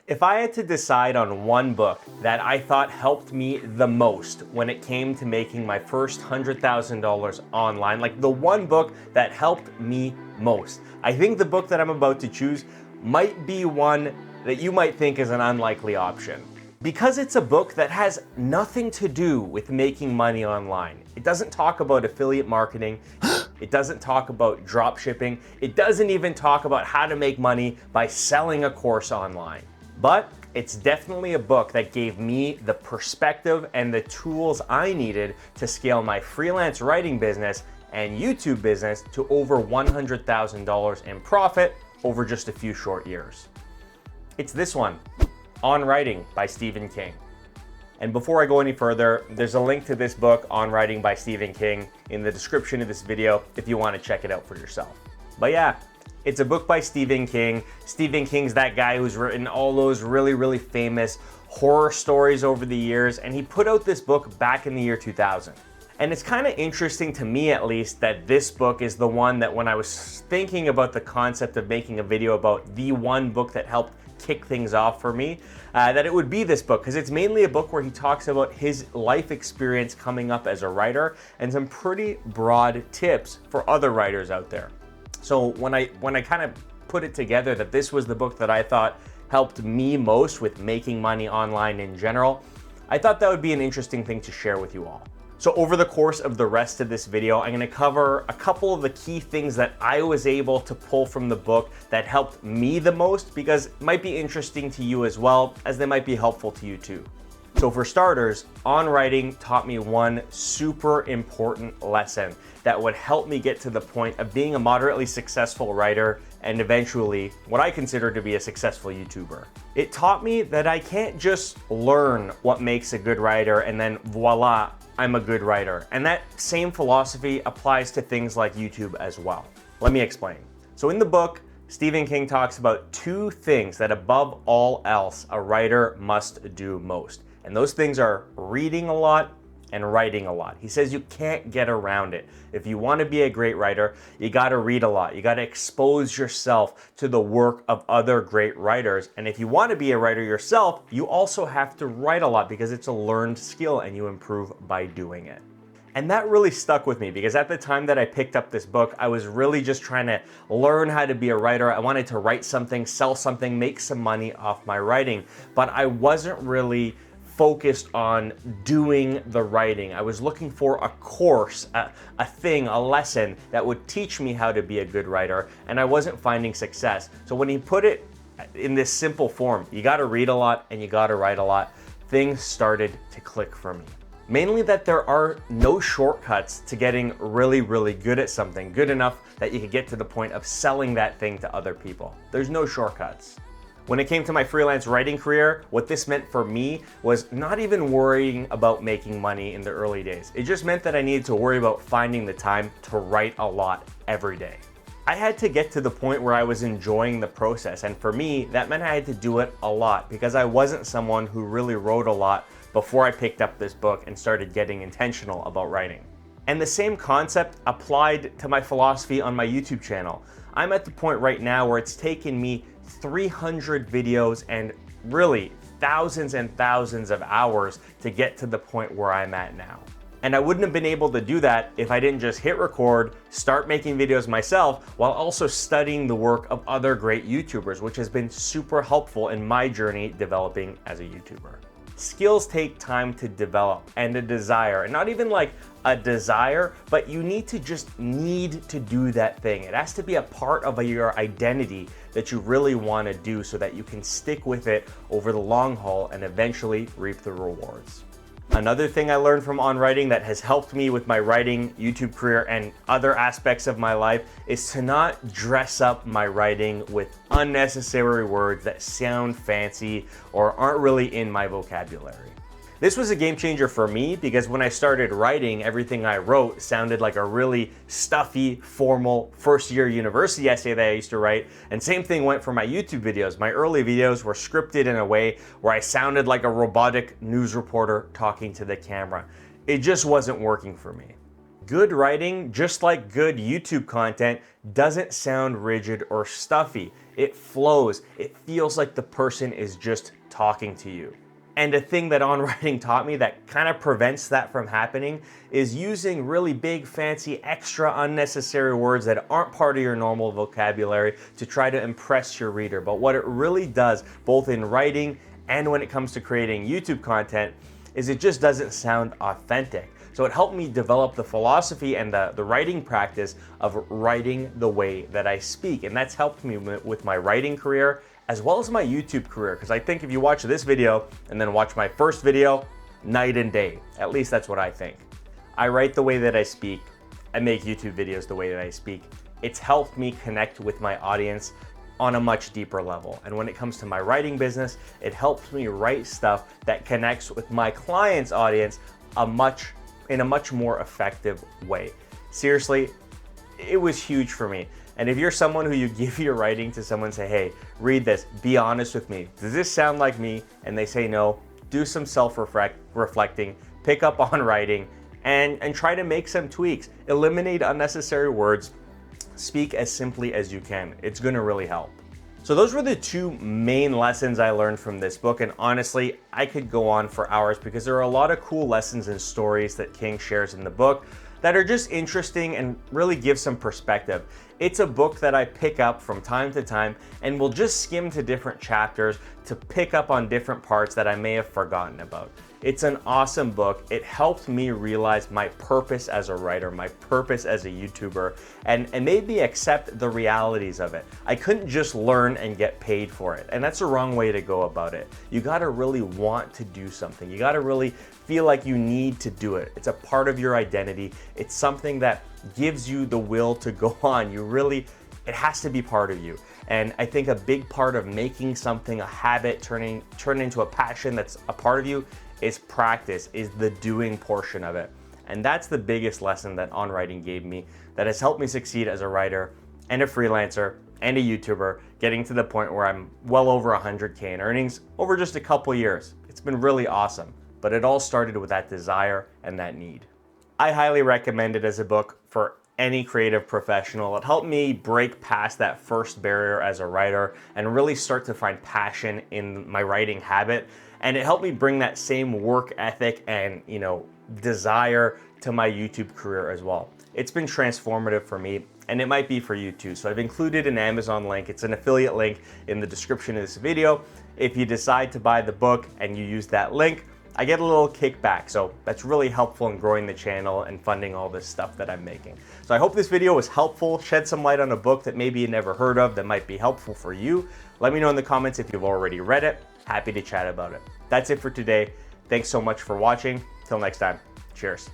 If I had to decide on one book that I thought helped me the most when it came to making my first $100,000 online, like the one book that helped me most, I think the book that I'm about to choose might be one that you might think is an unlikely option. Because it's a book that has nothing to do with making money online. It doesn't talk about affiliate marketing. It doesn't talk about drop shipping. It doesn't even talk about how to make money by selling a course online. But it's definitely a book that gave me the perspective and the tools I needed to scale my freelance writing business and YouTube business to over $100,000 in profit over just a few short years. It's this one, On Writing by Stephen King. And before I go any further, there's a link to this book, On Writing by Stephen King, in the description of this video if you want to check it out for yourself. But yeah, it's a book by Stephen King. Stephen King's that guy who's written all those really famous horror stories over the years, and he put out this book back in the year 2000. And it's kind of interesting to me, at least, that this book is the one that when I was thinking about the concept of making a video about the one book that helped kick things off for me, that it would be this book, because it's mainly a book where he talks about his life experience coming up as a writer and some pretty broad tips for other writers out there. So when I kind of put it together that this was the book that I thought helped me most with making money online in general, I thought that would be an interesting thing to share with you all. So over the course of the rest of this video, I'm gonna cover a couple of the key things that I was able to pull from the book that helped me the most, because it might be interesting to you as well, as they might be helpful to you too. So for starters, On Writing taught me one super important lesson that would help me get to the point of being a moderately successful writer and eventually what I consider to be a successful YouTuber. It taught me that I can't just learn what makes a good writer and then voila, I'm a good writer. And that same philosophy applies to things like YouTube as well. Let me explain. So in the book, Stephen King talks about two things that above all else a writer must do most. And those things are reading a lot and writing a lot. He says you can't get around it. If you want to be a great writer, you got to read a lot. You got to expose yourself to the work of other great writers. And if you want to be a writer yourself, you also have to write a lot because it's a learned skill and you improve by doing it. And that really stuck with me because at the time that I picked up this book, I was really just trying to learn how to be a writer. I wanted to write something, sell something, make some money off my writing, but I wasn't really focused on doing the writing. I was looking for a course, a thing, a lesson that would teach me how to be a good writer, and I wasn't finding success. So when he put it in this simple form, you gotta read a lot and you gotta write a lot, things started to click for me. Mainly that there are no shortcuts to getting really good at something, good enough that you could get to the point of selling that thing to other people. There's no shortcuts. When it came to my freelance writing career, what this meant for me was not even worrying about making money in the early days. It just meant that I needed to worry about finding the time to write a lot every day. I had to get to the point where I was enjoying the process, and for me, that meant I had to do it a lot because I wasn't someone who really wrote a lot before I picked up this book and started getting intentional about writing. And the same concept applied to my philosophy on my YouTube channel. I'm at the point right now where it's taken me 300 videos and really thousands and thousands of hours to get to the point where I'm at now. And I wouldn't have been able to do that if I didn't just hit record, start making videos myself, while also studying the work of other great YouTubers, which has been super helpful in my journey developing as a YouTuber. Skills take time to develop and a desire, and not even like a desire, but you need to do that thing. It has to be a part of your identity that you really want to do so that you can stick with it over the long haul and eventually reap the rewards. Another thing I learned from On Writing that has helped me with my writing, YouTube career, and other aspects of my life is to not dress up my writing with unnecessary words that sound fancy or aren't really in my vocabulary. This was a game changer for me because when I started writing, everything I wrote sounded like a really stuffy, formal first-year university essay that I used to write. And same thing went for my YouTube videos. My early videos were scripted in a way where I sounded like a robotic news reporter talking to the camera. It just wasn't working for me. Good writing, just like good YouTube content, doesn't sound rigid or stuffy. It flows. It feels like the person is just talking to you. And a thing that on-writing taught me that kind of prevents that from happening is using really big, fancy, extra unnecessary words that aren't part of your normal vocabulary to try to impress your reader. But what it really does, both in writing and when it comes to creating YouTube content, is it just doesn't sound authentic. So it helped me develop the philosophy and the writing practice of writing the way that I speak. And that's helped me with my writing career as well as my YouTube career. Because I think if you watch this video and then watch my first video, night and day. At least that's what I think. I write the way that I speak. I make YouTube videos the way that I speak. It's helped me connect with my audience on a much deeper level. And when it comes to my writing business, it helps me write stuff that connects with my client's audience in a much more effective way. Seriously, it was huge for me. And if you're someone who you give your writing to someone, say, hey, read this, be honest with me. Does this sound like me? And they say no, do some self-reflecting, pick up on writing, and try to make some tweaks. Eliminate unnecessary words. Speak as simply as you can. It's gonna really help. So those were the two main lessons I learned from this book, and honestly, I could go on for hours because there are a lot of cool lessons and stories that King shares in the book that are just interesting and really give some perspective. It's a book that I pick up from time to time and will just skim to different chapters to pick up on different parts that I may have forgotten about. It's an awesome book. It helped me realize my purpose as a writer, my purpose as a YouTuber, and made me accept the realities of it. I couldn't just learn and get paid for it, and that's the wrong way to go about it. You gotta really want to do something. You gotta really feel like you need to do it. It's a part of your identity. It's something that gives you the will to go on. It has to be part of you. And I think a big part of making something a habit, turn into a passion that's a part of you, is practice, is the doing portion of it. And that's the biggest lesson that on-writing gave me that has helped me succeed as a writer and a freelancer and a YouTuber, getting to the point where I'm well over 100K in earnings over just a couple years. It's been really awesome, but it all started with that desire and that need. I highly recommend it as a book for any creative professional. It helped me break past that first barrier as a writer and really start to find passion in my writing habit. And it helped me bring that same work ethic and, desire to my YouTube career as well. It's been transformative for me, and it might be for you too. So I've included an Amazon link. It's an affiliate link in the description of this video. If you decide to buy the book and you use that link, I get a little kickback. So that's really helpful in growing the channel and funding all this stuff that I'm making. So I hope this video was helpful, shed some light on a book that maybe you never heard of that might be helpful for you. Let me know in the comments if you've already read it. Happy to chat about it. That's it for today. Thanks so much for watching. Till next time, cheers.